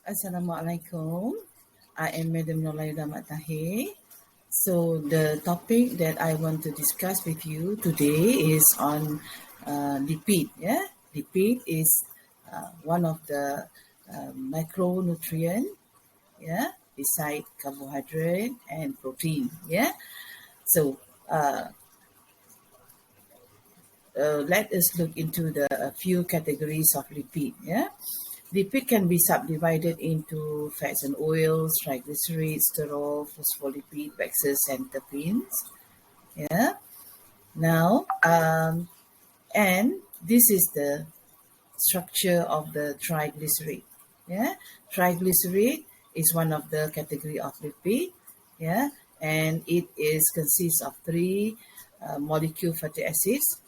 Assalamualaikum. I am Madam Nolaida Matahe. So the topic that I want to discuss with you today is on lipid. Yeah, lipid is one of the macronutrient. Yeah, beside carbohydrate and protein. Yeah, so let us look into a few categories of lipid. Yeah. Lipid can be subdivided into fats and oils, triglycerides, sterol, phospholipid, waxes, and terpenes. Yeah. Now, and this is the structure of the triglyceride. Yeah. Triglyceride is one of the category of lipid. Yeah. And it consists of three molecule fatty acids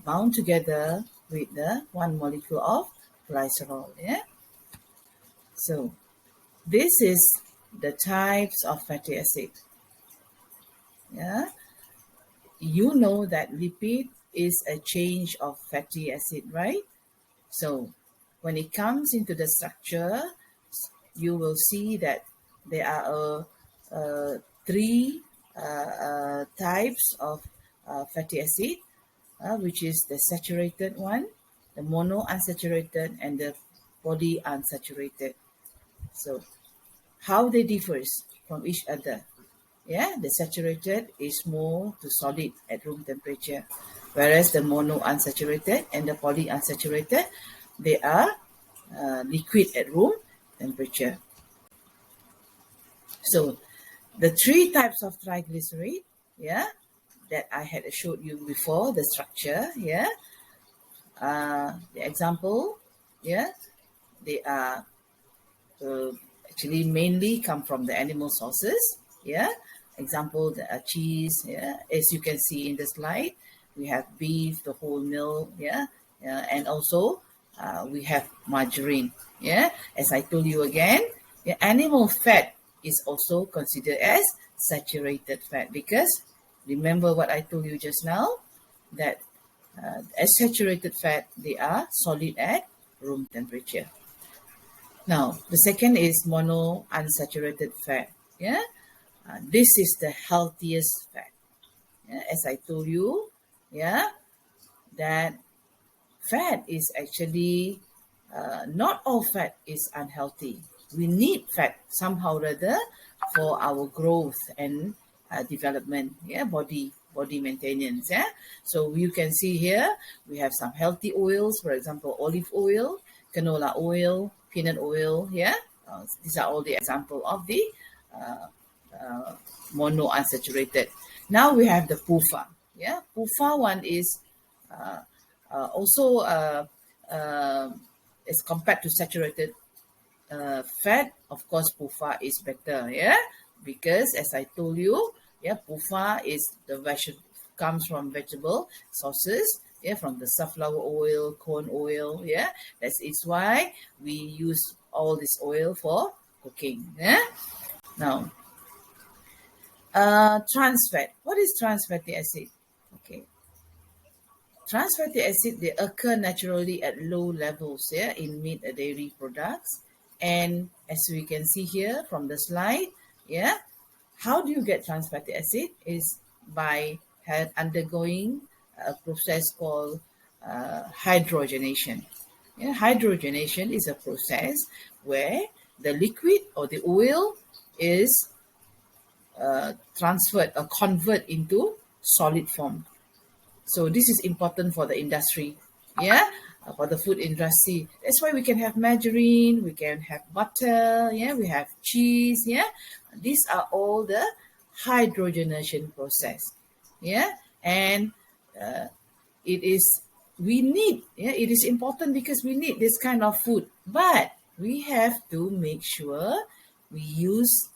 bound together with the one molecule of glycerol. Yeah. So this is the types of fatty acid. Yeah. You know that lipid is a change of fatty acid, right? So when it comes into the structure, you will see that there are three types of fatty acid, which is the saturated one, the monounsaturated, and the polyunsaturated. So how they differs from each other. Yeah, the saturated is more to solid at room temperature, whereas the monounsaturated and the polyunsaturated, they are liquid at room temperature. So the three types of triglyceride, yeah, that I had showed you before, the structure, yeah, the example, yeah, they are actually mainly come from the animal sources. Yeah, example, the cheese. Yeah, as you can see in the slide, we have beef, the whole milk. Yeah, and also we have margarine. Yeah, as I told you again, the animal fat is also considered as saturated fat because remember what I told you just now, that as saturated fat, they are solid at room temperature. Now, the second is monounsaturated fat. Yeah, this is the healthiest fat. Yeah? As I told you, yeah, that fat is actually not all fat is unhealthy. We need fat somehow or other for our growth and development. Yeah, body maintenance. Yeah, so you can see here we have some healthy oils, for example, olive oil, canola oil, peanut oil. Yeah, these are all the example of the monounsaturated. Now we have the PUFA. Yeah, PUFA one is also as compared to saturated fat. Of course, PUFA is better. Yeah, because as I told you, yeah, PUFA is comes from vegetable sources. Yeah, from the sunflower oil, corn oil. Yeah, that is why we use all this oil for cooking. Yeah. Now, trans fat. What is trans fatty acid? Okay. Trans fatty acid, they occur naturally at low levels, yeah, in meat and dairy products. And as we can see here from the slide, yeah, how do you get trans fatty acid? Is by undergoing a process called hydrogenation. Yeah, hydrogenation is a process where the liquid or the oil is transferred or convert into solid form. So this is important for the industry, yeah, for the food industry. That's why we can have margarine, we can have butter, yeah, we have cheese, yeah. These are all the hydrogenation process, yeah. And it is important because we need this kind of food, but we have to make sure we use,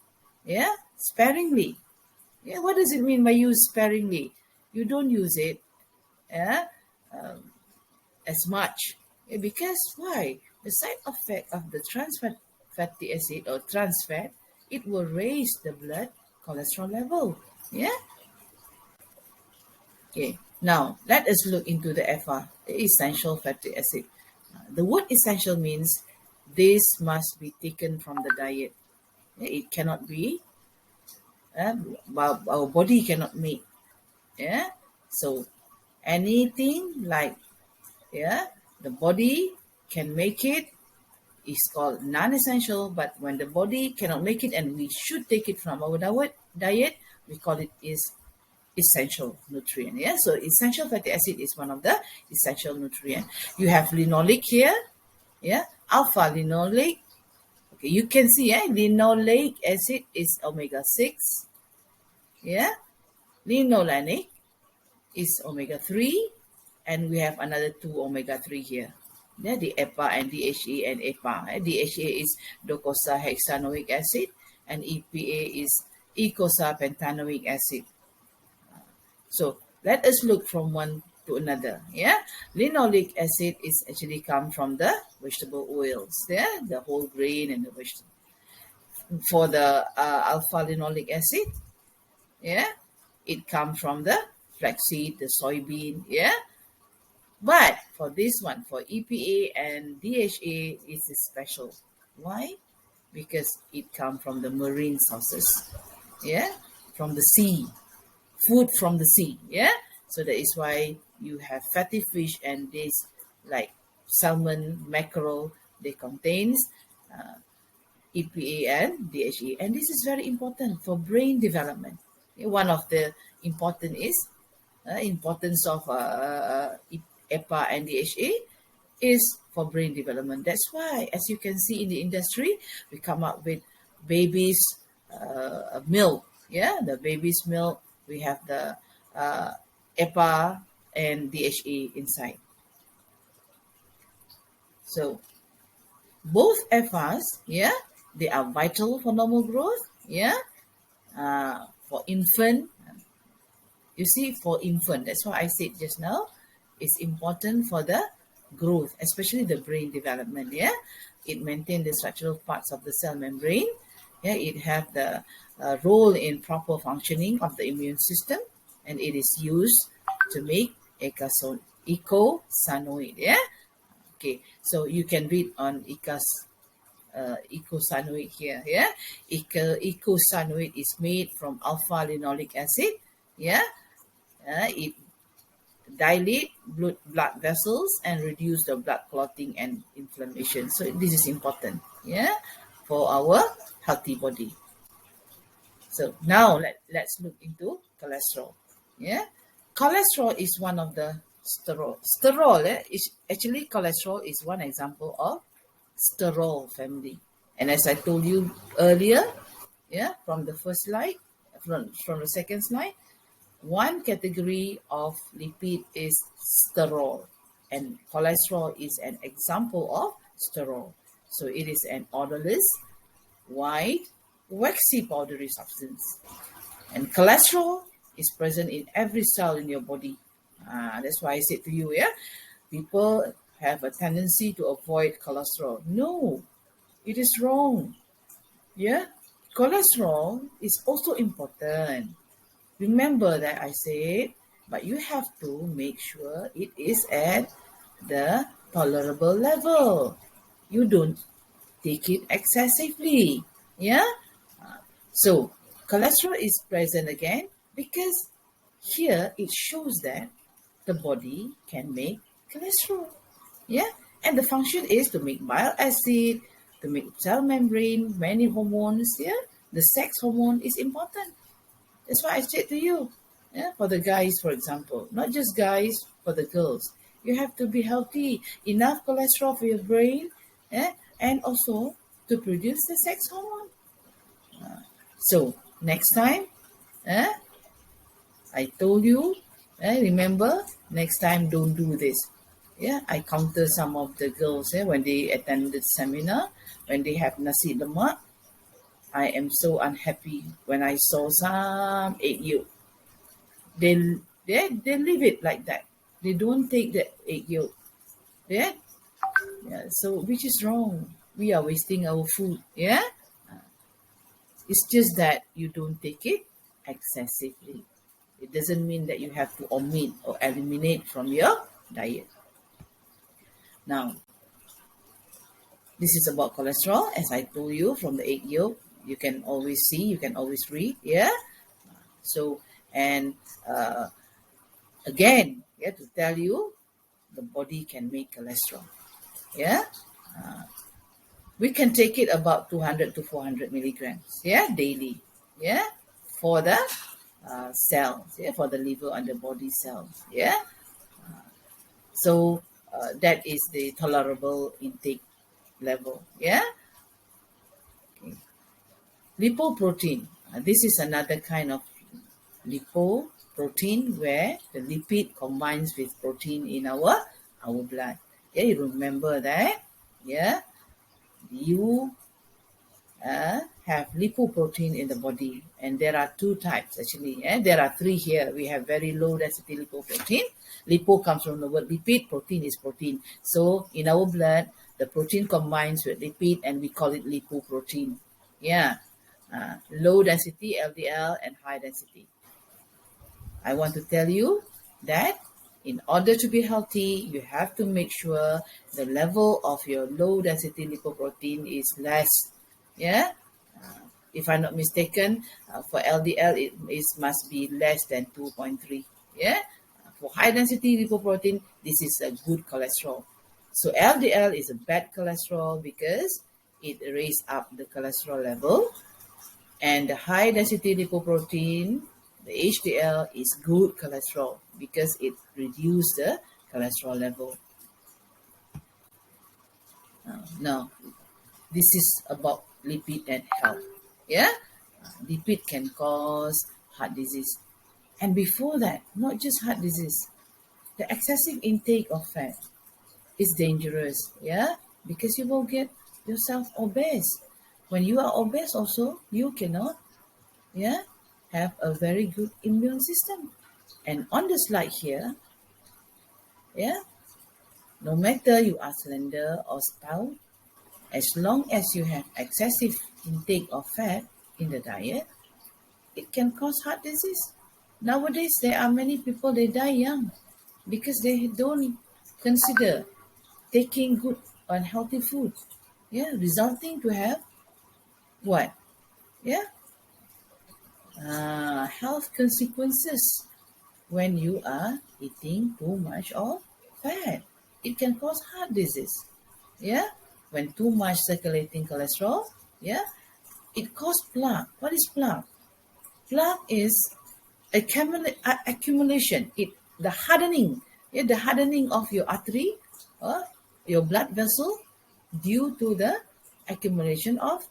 yeah, sparingly. Yeah, what does it mean by use sparingly? You don't use it as much. Because why? The side effect of the trans fatty acid or trans fat, it will raise the blood cholesterol level. Yeah. Okay. Now let us look into the FR, the essential fatty acid. The word essential means this must be taken from the diet. It cannot be, our body cannot make. Yeah. So anything like, the body can make it is called non-essential, but when the body cannot make it and we should take it from our diet, we call it is essential nutrient. Yeah, so essential fatty acid is one of the essential nutrient. You have linoleic here, alpha linoleic. Okay, you can see, linoleic acid is omega-6, linolenic is omega-3, and we have another 2 omega-3 here. The EPA and DHA and EPA. DHA is docosahexaenoic acid and EPA is eicosapentaenoic acid. So let us look from one to another. Linoleic acid is actually come from the vegetable oils, the whole grain and the vegetable. For the alpha linoleic acid, it comes from the flaxseed, the soybean, But for this one, for EPA and DHA, it's special. Why? Because it comes from the marine sources, from the sea, food from the sea, So that is why you have fatty fish and this like salmon, mackerel, they contains EPA and DHA, and this is very important for brain development. One of the important is importance of EPA and DHA is for brain development. That's why, as you can see in the industry, we come up with babies' milk. The baby's milk, we have the EPA and DHA inside. So both EPAs, they are vital for normal growth. For infant, you see, for infant, that's what I said just now. It's important for the growth, especially the brain development. It maintains the structural parts of the cell membrane. It have the role in proper functioning of the immune system, and it is used to make eicosanoid. Okay, so you can read on eicosanoid here. Eicosanoid is made from alpha linoleic acid. It dilate blood vessels and reduce the blood clotting and inflammation. So this is important, for our healthy body. So now let's look into cholesterol. Cholesterol is one of the sterol. Is actually, cholesterol is one example of sterol family. And as I told you earlier, from the first slide, from the second slide, one category of lipid is sterol, and cholesterol is an example of sterol. So it is an odorless, white, waxy powdery substance. And cholesterol is present in every cell in your body. That's why I said to you, people have a tendency to avoid cholesterol. No, it is wrong. Cholesterol is also important. Remember that I said, but you have to make sure it is at the tolerable level. You don't take it excessively. So cholesterol is present again because here it shows that the body can make cholesterol. And the function is to make bile acid, to make cell membrane, many hormones. The sex hormone is important. That's why I said to you, for the guys, for example, not just guys, for the girls, you have to be healthy, enough cholesterol for your brain, and also to produce the sex hormone. So next time, I told you, remember, next time don't do this. I counter some of the girls when they attend the seminar, when they have nasi lemak. I am so unhappy when I saw some egg yolk. They leave it like that. They don't take the egg yolk. So which is wrong? We are wasting our food. It's just that you don't take it excessively. It doesn't mean that you have to omit or eliminate from your diet. Now, This is about cholesterol, as I told you, from the egg yolk. You can always see, you can always read, yeah. So, and again, yeah, to tell you, the body can make cholesterol, yeah. We can take it about 200 to 400 milligrams, yeah, daily, yeah, for the cells, yeah, for the liver and the body cells, yeah. So that is the tolerable intake level, yeah. Okay. Lipoprotein. This is another kind of lipoprotein where the lipid combines with protein in our blood. Yeah, you remember that? Yeah, you have lipoprotein in the body, and there are two types actually. There are three here. We have very low density lipoprotein. Lipo comes from the word lipid. Protein is protein. So in our blood, the protein combines with lipid, and we call it lipoprotein. Yeah, low density LDL and high density. I want to tell you that in order to be healthy, you have to make sure the level of your low density lipoprotein is less. Yeah. If I'm not mistaken, for LDL, it must be less than 2.3. Yeah. For high density lipoprotein, this is a good cholesterol. So LDL is a bad cholesterol because it raises up the cholesterol level, and the high density lipoprotein, the HDL, is good cholesterol because it reduces the cholesterol level. Now, this is about lipid and health. Yeah? Lipid can cause heart disease. And before that, not just heart disease, the excessive intake of fat is dangerous. Yeah? Because you will get yourself obese. When you are obese also, you cannot, yeah, have a very good immune system. And on the slide here, yeah, no matter you are slender or stout, as long as you have excessive intake of fat in the diet, it can cause heart disease. Nowadays, there are many people, they die young because they don't consider taking good and healthy food. Yeah, resulting to have what? Yeah, health consequences when you are eating too much of fat. It can cause heart disease. Yeah, when too much circulating cholesterol, yeah, it causes plaque. What is plaque? Plaque is accumulation. The hardening, yeah, the hardening of your artery, your blood vessel, due to the accumulation of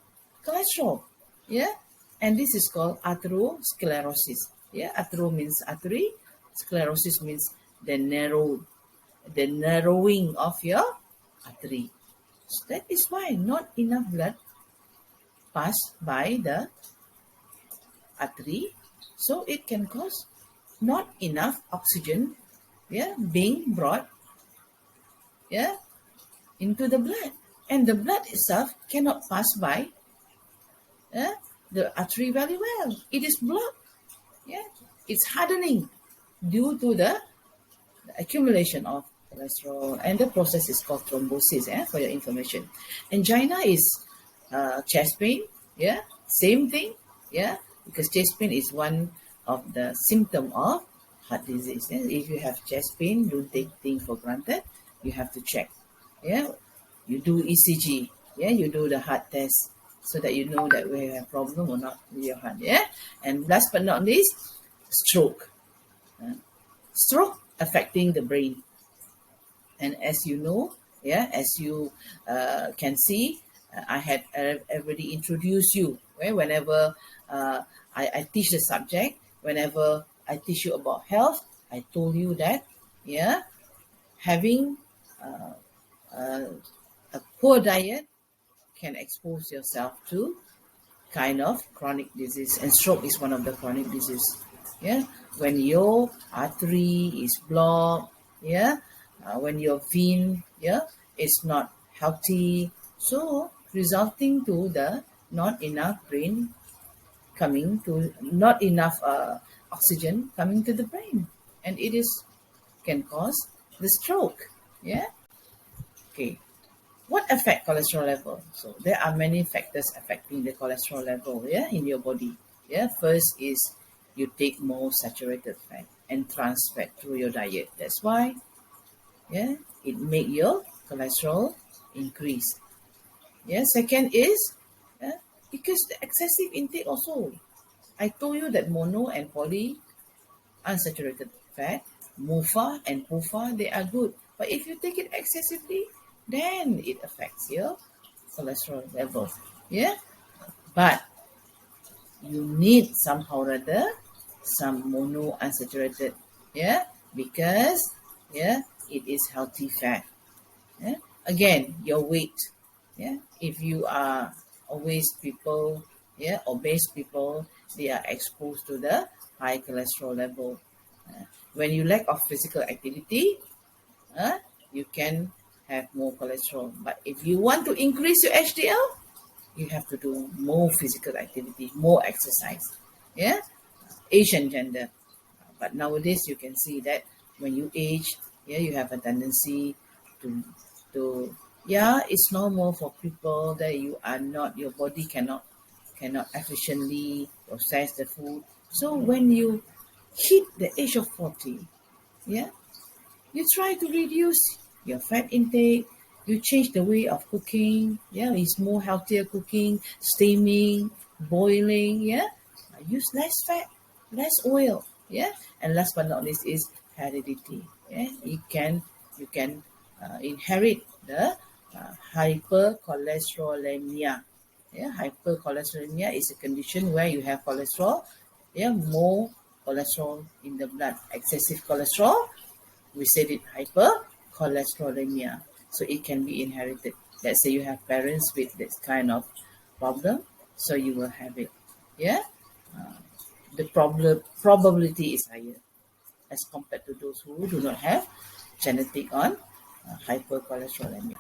cholesterol. Yeah, and this is called atherosclerosis. Yeah, athero means artery, sclerosis means the narrowing of your artery. So that is why not enough blood pass by the artery, so it can cause not enough oxygen, yeah, being brought, yeah, into the blood, and the blood itself cannot pass by, yeah, the artery very well. It is blocked. Yeah, it's hardening due to the accumulation of cholesterol, and the process is called thrombosis, for your information. Angina is chest pain, yeah, same thing, yeah, because chest pain is one of the symptom of heart disease. Yeah? If you have chest pain, don't take things for granted. You have to check. Yeah, you do ECG. Yeah, you do the heart test so that you know that we have problem or not with your heart. Yeah, and last but not least, stroke. Stroke affecting the brain. And as you know, yeah, as you can see, I had already introduced you. Whenever I teach the subject, whenever I teach you about health, I told you that, yeah, having a poor diet can expose yourself to kind of chronic disease, and stroke is one of the chronic disease. Yeah, when your artery is blocked, yeah, when your vein, yeah, is not healthy, so resulting to the not enough brain coming to, not enough oxygen coming to the brain, and it is can cause the stroke. Yeah, okay. What affect cholesterol level? So there are many factors affecting the cholesterol level, yeah, in your body. Yeah, first is you take more saturated fat and trans fat through your diet. That's why, yeah, it make your cholesterol increase. Yeah, second is, yeah, because the excessive intake also. I told you that mono and poly unsaturated fat, MUFA and PUFA, they are good. But if you take it excessively, then it affects your cholesterol level. Yeah, but you need somehow or other some mono unsaturated. Yeah, because yeah, it is healthy fat. Yeah, again, your weight. Yeah, if you are obese people, yeah, obese people, they are exposed to the high cholesterol level. When you lack of physical activity, uh, you can have more cholesterol. But if you want to increase your HDL, you have to do more physical activity, more exercise. Yeah, Asian gender. But nowadays you can see that when you age, yeah, you have a tendency to to yeah, it's normal for people that you are not your body cannot efficiently process the food. So when you hit the age of 40, yeah, you try to reduce your fat intake. You change the way of cooking. Yeah, it's more healthier cooking, steaming, boiling. Yeah, use less fat, less oil. Yeah, and last but not least is heredity. Yeah, you can inherit the hypercholesterolemia. Yeah, hypercholesterolemia is a condition where you have cholesterol. Yeah, more cholesterol in the blood, excessive cholesterol, we said it hypercholesterolemia. So it can be inherited. Let's say you have parents with this kind of problem, so you will have it. Yeah, the problem probability is higher as compared to those who do not have genetic on hypercholesterolemia.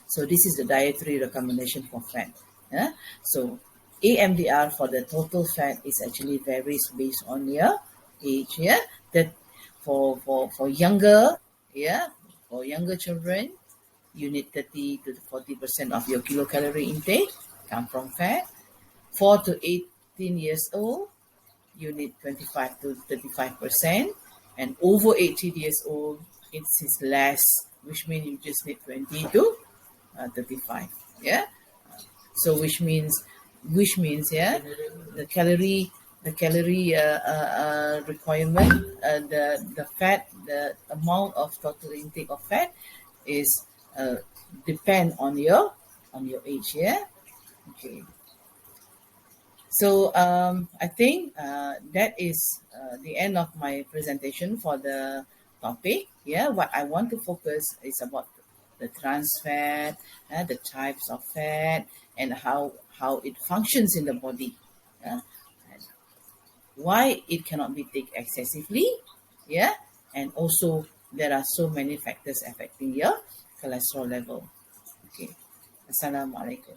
So this is the dietary recommendation for fat. Yeah? So AMDR for the total fat is actually varies based on your age. Yeah, that for younger, yeah, for younger children, you need 30 to 40% of your kilocalorie intake come from fat. 4 to 18 years old, you need 25 to 35%, and over 18 years old, it is less, which means you just need 20 to 35. Yeah, so which means yeah, the calorie requirement, the fat, the amount of total intake of fat is depend on your age. Yeah, okay. So I think that is the end of my presentation for the topic. Yeah, what I want to focus is about the trans fat, the types of fat, and how it functions in the body. Yeah, and why it cannot be taken excessively. Yeah, and also there are so many factors affecting your cholesterol level. Okay, Assalamualaikum.